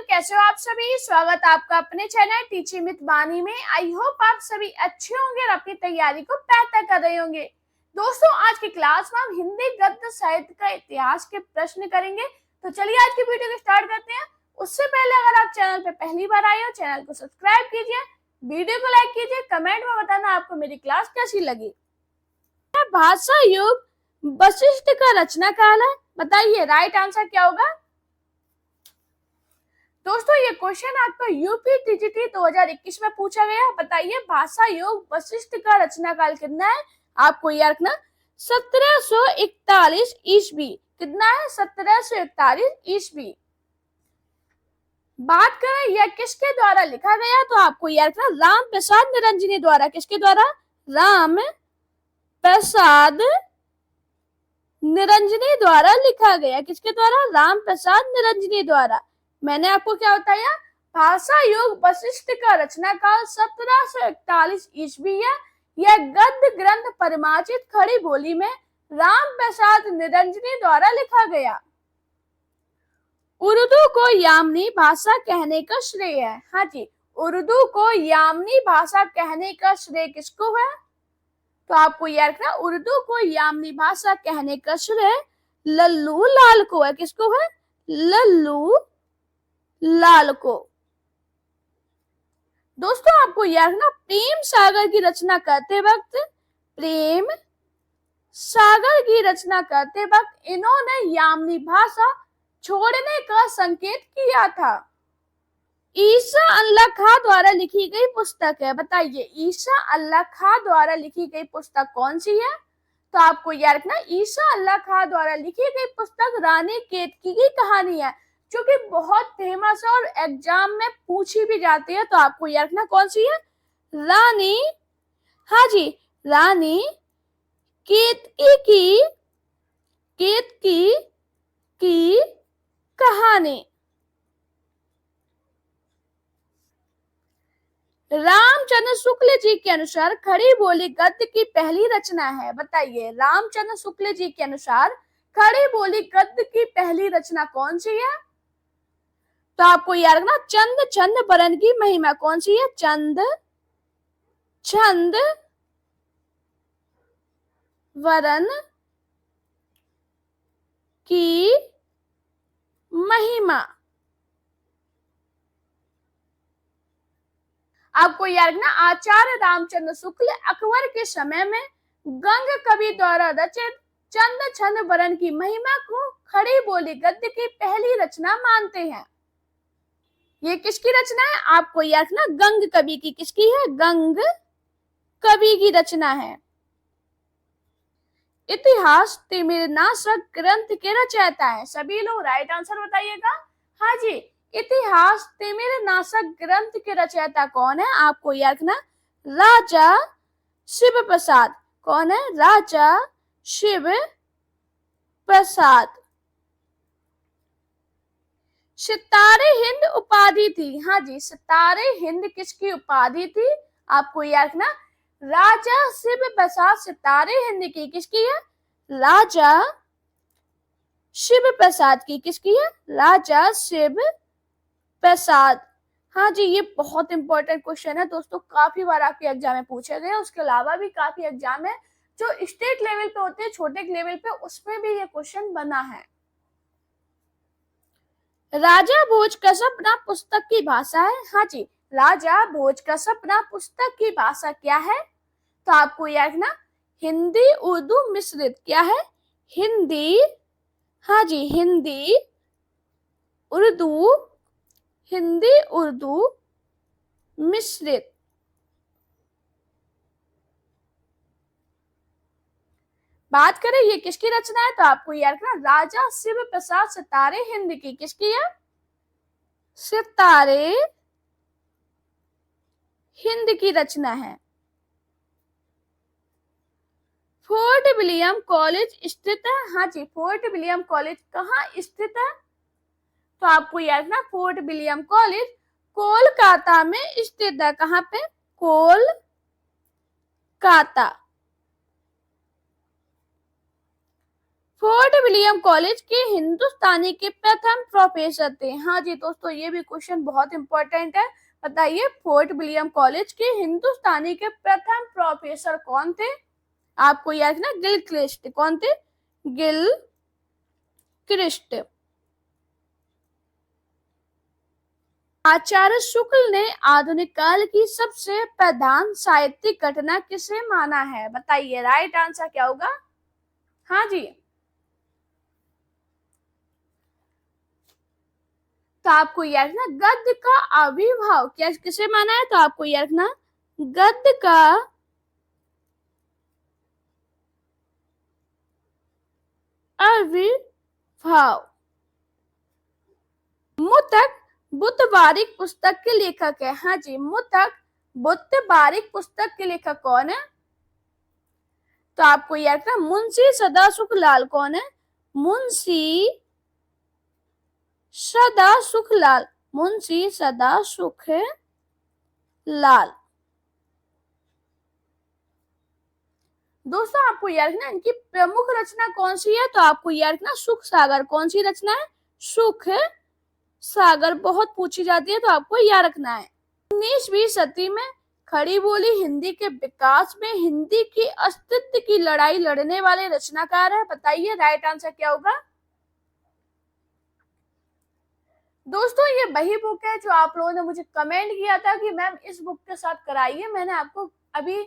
कैसे हो आप सभी। स्वागत आपका अपने चैनल टीचिंग विद वाणी में। आई होप आप सभी अच्छे होंगे और अपनी तैयारी को बेहतर कर रहे होंगे। दोस्तों, आज की क्लास में हम हिंदी गद्य साहित्य का इतिहास के प्रश्न करेंगे। तो चलिए आज की वीडियो को स्टार्ट करते हैं। उससे पहले अगर आप चैनल पे पहली बार आए हो, चैनल को सब्सक्राइब कीजिए, वीडियो को लाइक कीजिए, कमेंट में बताना आपको मेरी क्लास कैसी लगी। भाषा युग वशिष्ठ का रचना काल है। बताइए राइट आंसर क्या होगा। दोस्तों, ये क्वेश्चन आपको यूपी टीजीटी 2021 में पूछा गया। बताइए भाषा युग वशिष्ठ का रचना काल कितना है। आपको याद रखना 1741 ईस्वी। कितना है? 1741 ईस्वी। बात करें यह किसके द्वारा लिखा गया, तो आपको याद रखना राम प्रसाद निरंजनी द्वारा। किसके द्वारा? राम प्रसाद निरंजनी द्वारा लिखा गया। किसके द्वारा? राम प्रसाद निरंजनी द्वारा। मैंने आपको क्या बताया? भाषा युग वशिष्ठ का रचना काल 1741 ईस्वी है। यह गद्य ग्रंथ परिमार्जित खड़ी बोली में राम प्रसाद निरंजनी द्वारा लिखा गया। उर्दू को यामनी भाषा कहने का श्रेय है। हाँ जी, उर्दू को यामनी भाषा कहने का श्रेय किसको है? तो आपको याद रखना उर्दू को यामनी भाषा कहने का श्रेय लल्लू लाल को है। किसको है? लल्लू लाल को। दोस्तों, आपको याद रखना प्रेम सागर की रचना करते वक्त, प्रेम सागर की रचना करते वक्त इन्होंने यामनी भाषा छोड़ने का संकेत किया था। ईसा अल्लाह खां द्वारा लिखी गई पुस्तक है। बताइए ईसा अल्लाह खां द्वारा लिखी गई पुस्तक कौन सी है? तो आपको याद रखना ईसा अल्लाह खां द्वारा लिखी गई पुस्तक रानी केतकी की कहानी है, जो कि बहुत फेमस है और एग्जाम में पूछी भी जाती है। तो आपको याद रखना कौन सी है? रानी, हाँ जी, रानी केतकी की कहानी। रामचंद्र शुक्ल जी के अनुसार खड़ी बोली गद्य की पहली रचना है। बताइए रामचंद्र शुक्ल जी के अनुसार खड़ी बोली गद्य की पहली रचना कौन सी है? तो आपको याद रखना चंद छंद वरन की महिमा। कौन सी है? चंद छंद वरन की महिमा। आपको याद रखना आचार्य रामचंद्र शुक्ल अकबर के समय में गंग कवि द्वारा रचित चंद छंद वरन की महिमा को खड़ी बोली गद्य की पहली रचना मानते हैं। ये किसकी रचना है? आपको याद रखना गंग कवि की। किसकी है? गंग कवि की रचना है। इतिहास तिमिरनाशक ग्रंथ के रचयिता है। सभी लोग राइट आंसर बताइएगा। हाँ जी, इतिहास तिमिरनाशक ग्रंथ के रचयिता कौन है? आपको याद रखना राजा शिव प्रसाद। कौन है? राजा शिव प्रसाद। सितारे हिंद उपाधि थी। हाँ जी, सितारे हिंद किसकी उपाधि थी? आपको याद रखना राजा शिव प्रसाद सितारे हिंद की। किसकी है? राजा शिव प्रसाद की। किसकी है? राजा शिव प्रसाद। हाँ जी, ये बहुत इंपॉर्टेंट क्वेश्चन है दोस्तों, काफी बार आपके एग्जाम में पूछे गए। उसके अलावा भी काफी एग्जाम है जो स्टेट लेवल पे होते हैं, छोटे लेवल पे, उसमें भी ये क्वेश्चन बना है। राजा भोज का सपना पुस्तक की भाषा है। हाँ जी, राजा भोज का सपना पुस्तक की भाषा क्या है? तो आपको याद रखना हिंदी उर्दू मिश्रित। क्या है? हिंदी, हाँ जी, हिंदी उर्दू मिश्रित। बात करें ये किसकी रचना है, तो आपको याद रखना राजा शिव प्रसाद सितारे हिंद की। किसकी है? सितारे हिंद की रचना है। फोर्ट विलियम कॉलेज स्थित है। हाँ जी, फोर्ट विलियम कॉलेज कहाँ स्थित है? तो आपको याद रखना फोर्ट विलियम कॉलेज कोलकाता में स्थित है। कहाँ पे? कोलकाता। फोर्ट विलियम कॉलेज के हिंदुस्तानी के प्रथम प्रोफेसर थे? हाँ जी दोस्तों, ये भी क्वेश्चन बहुत इंपॉर्टेंट है। बताइए, फोर्ट विलियम कॉलेज के हिंदुस्तानी के प्रथम प्रोफेसर कौन थे? आपको याद ना, गिलक्रिस्ट। कौन थे? गिलक्रिस्ट। आचार्य शुक्ल ने आधुनिक काल की सबसे प्रधान साहित्यिक घटना किसे माना है? बताइए, राइट आंसर क्या होगा? हाँ जी, तो आपको याद रखना गद्य का आविर्भाव क्या किसे माना है? तो आपको याद रखना गद्य का आविर्भाव। मुतक बुद्धबारिक पुस्तक के लेखक है? हाँ जी, मुतक बुद्धबारिक पुस्तक के लेखक कौन है? तो आपको याद रखना मुंशी सदासुख लाल। कौन है? मुंशी सदासुख लाल। मुंशी सदासुख लाल। दोस्तों, आपको याद रखना इनकी प्रमुख रचना कौन सी है? तो आपको याद रखना सुख सागर। कौन सी रचना है? सुख सागर। बहुत पूछी जाती है, तो आपको याद रखना है। 19वीं सदी में खड़ी बोली हिंदी के विकास में हिंदी की अस्तित्व की लड़ाई लड़ने वाले रचनाकार है? बताइए, राइट आंसर क्या होगा? दोस्तों, ये वही बुक है जो आप लोगों ने मुझे कमेंट किया था कि मैम इस बुक के साथ कराइए। मैंने आपको अभी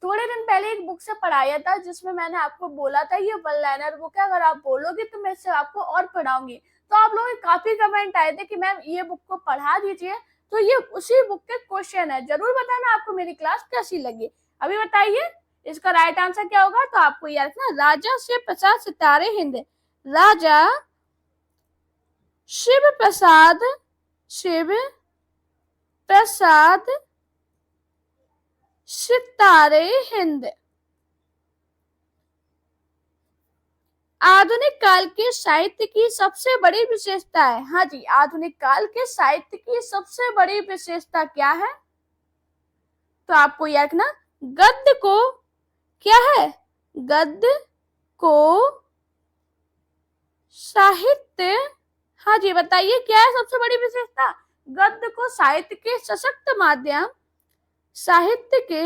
थोड़े दिन पहले एक बुक से पढ़ाया था, जिसमें मैंने आपको बोला था ये वन लाइनर बुक है, अगर आप बोलोगे तो मैं इससे आपको और पढ़ाऊंगी। तो आप लोगों के काफी कमेंट आए थे कि मैम ये बुक को पढ़ा दीजिए। तो ये उसी बुक के क्वेश्चन है। जरूर बताना आपको मेरी क्लास कैसी लगी। अभी बताइए, इसका राइट आंसर क्या होगा? तो आपको याद रखना राजा शिव प्रसाद सितारे हिंद। राजा शिव प्रसाद सितारे हिंद। आधुनिक काल के साहित्य की सबसे बड़ी विशेषता है? हाँ जी, आधुनिक काल के साहित्य की सबसे बड़ी विशेषता क्या है? तो आपको याद रखना गद्य को क्या है? गद्य को साहित्य। हाँ जी, बताइए क्या है सबसे बड़ी विशेषता? गद्य को साहित्य के सशक्त माध्यम, साहित्य के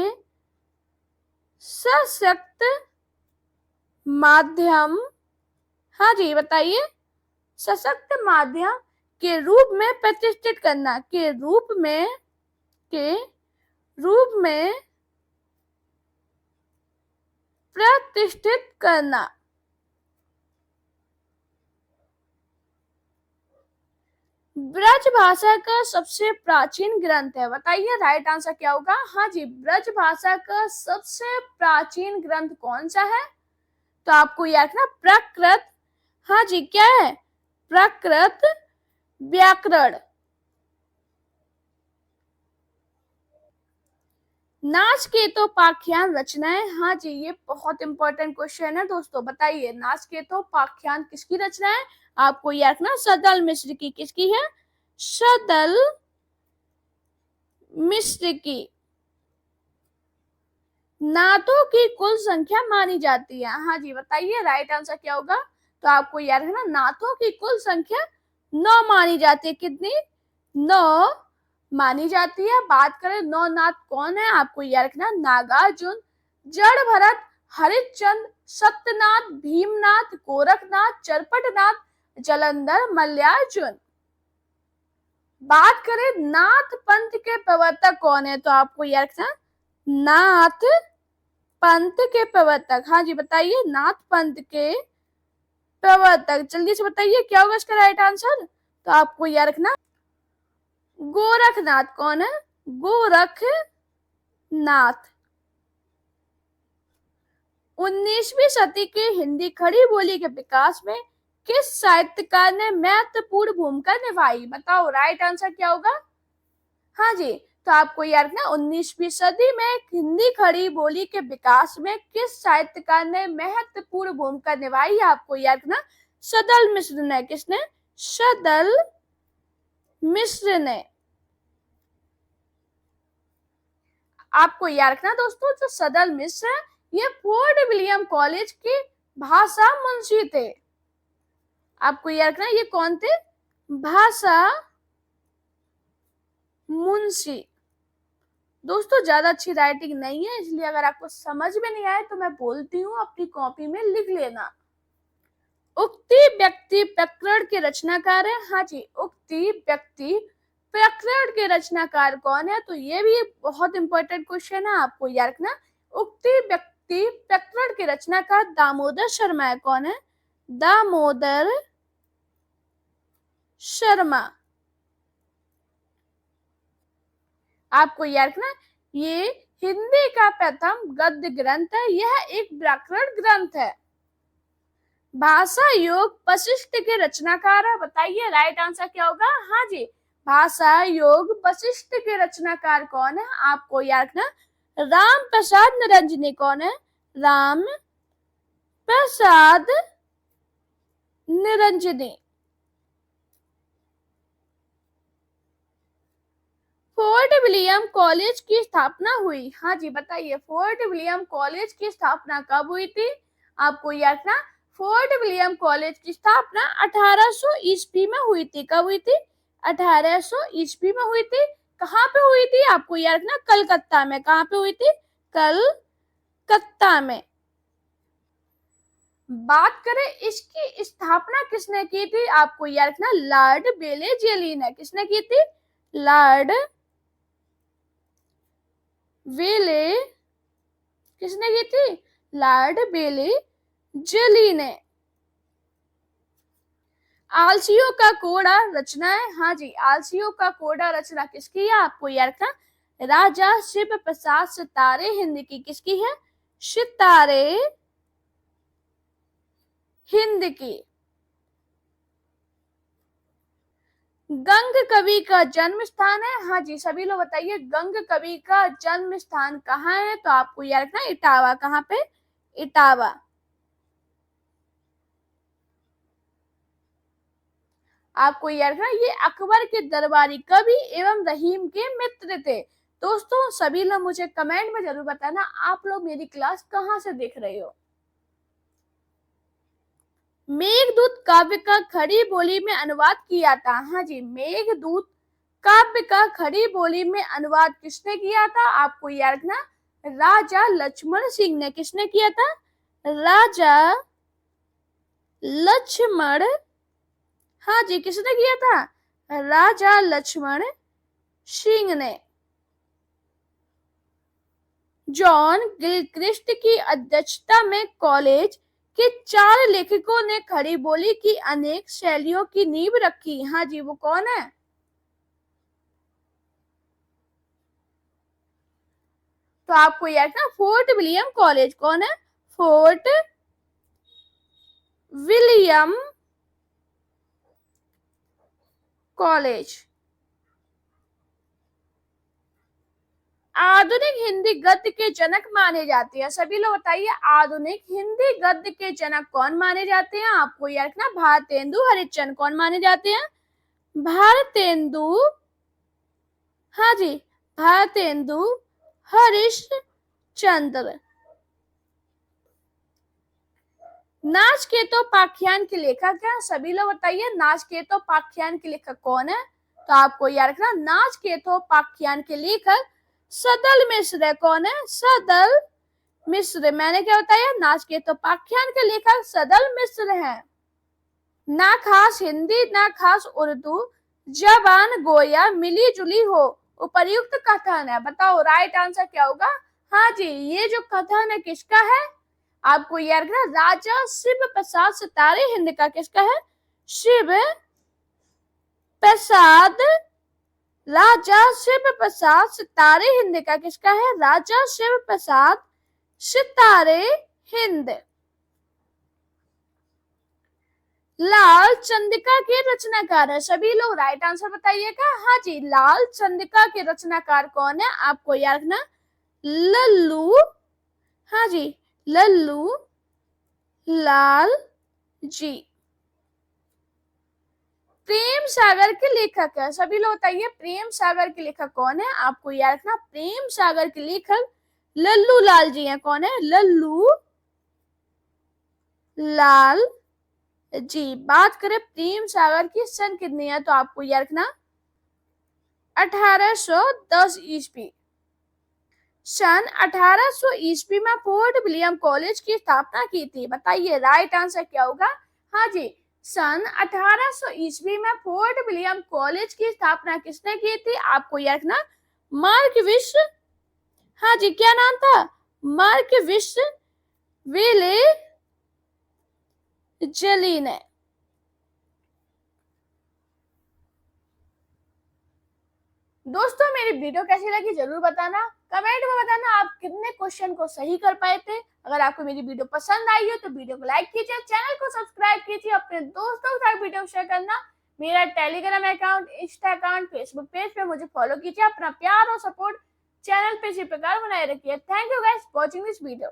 सशक्त माध्यम। हाँ जी, बताइए, सशक्त माध्यम के रूप में प्रतिष्ठित करना। के रूप में प्रतिष्ठित करना। ब्रज भाषा का सबसे प्राचीन ग्रंथ है? बताइए, राइट आंसर क्या होगा? हाँ जी, ब्रज भाषा का सबसे प्राचीन ग्रंथ कौन सा है? तो आपको याद रखना प्राकृत। हाँ जी, क्या है? प्राकृत व्याकरण। नाचकेतोपाख्यान रचनाएं? हाँ जी, ये बहुत इंपॉर्टेंट क्वेश्चन है दोस्तों। बताइए, नाचकेतोपाख्यान किसकी रचना है? आपको याद रखना सदल मिश्र की। किसकी है? सदल मिश्र की। नातों की कुल संख्या मानी जाती है? हाँ जी, बताइए, राइट आंसर क्या होगा? तो आपको याद रखना नातों की कुल संख्या 9 मानी जाती है। कितनी? 9 मानी जाती है। बात करें 9 नाथ कौन है? आपको याद रखना नागार्जुन, जड़ भरत, हरिश्चंद्र, सत्यनाथ, भीमनाथ, गोरखनाथ, चरपटनाथ, जलंधर, मल्ल्यार्जुन। बात करें नाथ पंथ के प्रवर्तक कौन है? तो आपको याद रखना नाथ पंथ के प्रवर्तक। हाँ जी, बताइए, नाथ पंथ के प्रवर्तक। जल्दी से बताइए क्या होगा इसका राइट आंसर? तो आपको याद रखना गोरखनाथ। कौन है? गोरखनाथ। 19वीं सदी के हिंदी खड़ी बोली के विकास में किस साहित्यकार ने महत्वपूर्ण भूमिका निभाई? बताओ, राइट आंसर क्या होगा? हाँ जी, तो आपको याद रखना 19वीं सदी में हिंदी खड़ी बोली के विकास में किस साहित्यकार ने महत्वपूर्ण भूमिका निभाई? आपको याद रखना सदल मिश्र ने। किसने? सदल मिश्र ने। आपको याद रखना दोस्तों, जो सदल मिश्र है ये फोर्ट विलियम कॉलेज के भाषा मुंशी थे। आपको याद रखना ये कौन थे? भाषा मुंशी। दोस्तों ज्यादा अच्छी राइटिंग नहीं है, इसलिए अगर आपको समझ में नहीं आए तो मैं बोलती हूँ, अपनी कॉपी में लिख लेना। उक्ति व्यक्ति प्रकरण के रचनाकार है। हाँ जी, उक्ति व्यक्ति प्रकरण के रचनाकार कौन है? तो ये भी बहुत इंपॉर्टेंट क्वेश्चन है, आपको याद रखना। उक्ति व्यक्ति प्रकरण के रचनाकार दामोदर शर्मा है। कौन है? दामोदर शर्मा। आपको याद रखना ये हिंदी का प्रथम गद्य ग्रंथ है, यह एक व्याकरण ग्रंथ है। भाषा योग वशिष्ठ के रचनाकार है। बताइए राइट आंसर क्या होगा? हाँ जी, भाषा योग वशिष्ठ के रचनाकार कौन है? आपको याद रखना राम प्रसाद निरंजनी। कौन है? Ram Prasad Niranjani. Fort William college की स्थापना हुई। हाँ जी बताइए, फोर्ट विलियम कॉलेज की स्थापना कब हुई थी? आपको याद रखना फोर्ट विलियम कॉलेज की स्थापना 1800 ईस्वी में हुई थी। कब हुई थी? 1800 ईस्वी में हुई थी। कहाँ पे हुई थी? आपको याद रखना कलकत्ता में। कहाँ पे हुई थी? कलकत्ता में। बात करें इसकी स्थापना किसने की थी? आपको याद रखना लॉर्ड बेले जेली ने। किसने की थी? लॉर्ड वेले किसने की थी? लॉर्ड बेले जेली ने। आलसियों का कोड़ा रचना है। हाँ जी, आलसियों का कोड़ा रचना किसकी है? आपको याद रखना राजा शिव प्रसाद सितारे हिंद की। किसकी है? सितारे हिंद की। गंग कवि का जन्म स्थान है। हाँ जी सभी लोग बताइए, गंग कवि का जन्म स्थान कहाँ है? तो आपको याद रखना इटावा। कहाँ पे? इटावा। आपको याद रखना ये अकबर के दरबारी कवि एवं रहीम के मित्र थे। दोस्तों सभी लोग मुझे कमेंट में जरूर बताना आप लोग मेरी क्लास कहाँ से देख रहे हो। मेघदूत काव्य का खड़ी बोली में अनुवाद किया था। हाँ जी, मेघदूत काव्य का खड़ी बोली में अनुवाद किसने किया था? आपको याद रखना राजा लक्ष्मण सिंह ने। किसने किया था? राजा लक्ष्मण। हाँ जी, किसने किया था? राजा लक्ष्मण सिंह ने। जॉन गिलक्रिस्ट की अध्यक्षता में कॉलेज के 4 लेखकों ने खड़ी बोली की अनेक शैलियों की नींव रखी। हाँ जी, वो कौन है? तो आपको याद रखना फोर्ट विलियम कॉलेज। कौन है? Fort William college. आधुनिक हिंदी गद्य के जनक माने जाते हैं। सभी लोग बताइए आधुनिक हिंदी गद्य के जनक कौन माने जाते हैं? आपको याद रखना भारतेंदु हरिश्चंद्र। कौन माने जाते हैं? भारतेंदु। हाँ जी, भारतेंदु हरिश्चंद्र। नाचकेतोपाख्यान के लेखक क्या? सभी लोग बताइए नाचकेतोपाख्यान के लेखक कौन है? तो आपको याद रखना नाचकेतोपाख्यान के लेखक सदल मिश्र है। कौन है? सदल मिश्र। मैंने क्या बताया? नाचकेतोपाख्यान के लेखक सदल मिश्र हैं। ना खास हिंदी ना खास उर्दू, जबान गोया मिली जुली हो, उपर्युक्त कथन है। बताओ राइट आंसर क्या होगा? हाँ जी, ये जो कथन है किसका है? आपको याद रखना राजा शिव प्रसाद सितारे हिंद का। किसका है? शिव प्रसाद। राजा शिव प्रसाद सितारे हिंद का किसका है? राजा शिव प्रसाद सितारे हिंद। लाल चंद्रिका के रचनाकार है। सभी लोग राइट आंसर बताइएगा। हाँ जी, लाल चंद्रिका के रचनाकार कौन है? आपको याद रखना लल्लू। हाँ जी, लल्लू लाल जी। प्रेम सागर के लेखक है। सभी लोग बताइए प्रेम सागर के लेखक कौन है? आपको याद रखना प्रेम सागर के लेखक लल्लू लाल जी हैं। कौन है? लल्लू लाल जी। बात करें प्रेम सागर की, सन कितनी है, तो आपको याद रखना 1810 ईस्वी। सन 1800 ईस्वी में फोर्ट विलियम कॉलेज की स्थापना की थी। बताइए राइट आंसर क्या होगा। हाँ जी, सन 1800 ईस्वी में फोर्ट विलियम कॉलेज की स्थापना किसने की थी, आपको याद रखना मार्क विश। हाँ जी, क्या नाम था, मार्क विश विले जली ने। दोस्तों मेरी वीडियो कैसी लगी जरूर बताना, कमेंट में बताना आप कितने क्वेश्चन को सही कर पाए थे। अगर आपको मेरी वीडियो पसंद आई हो तो वीडियो को लाइक कीजिए, चैनल को सब्सक्राइब कीजिए, अपने दोस्तों के साथ वीडियो शेयर करना। मेरा Telegram account, Insta account, Facebook page पे मुझे फॉलो कीजिए। अपना प्यार और सपोर्ट चैनल पे इसी प्रकार बनाए रखिए। Thank you guys watching this video.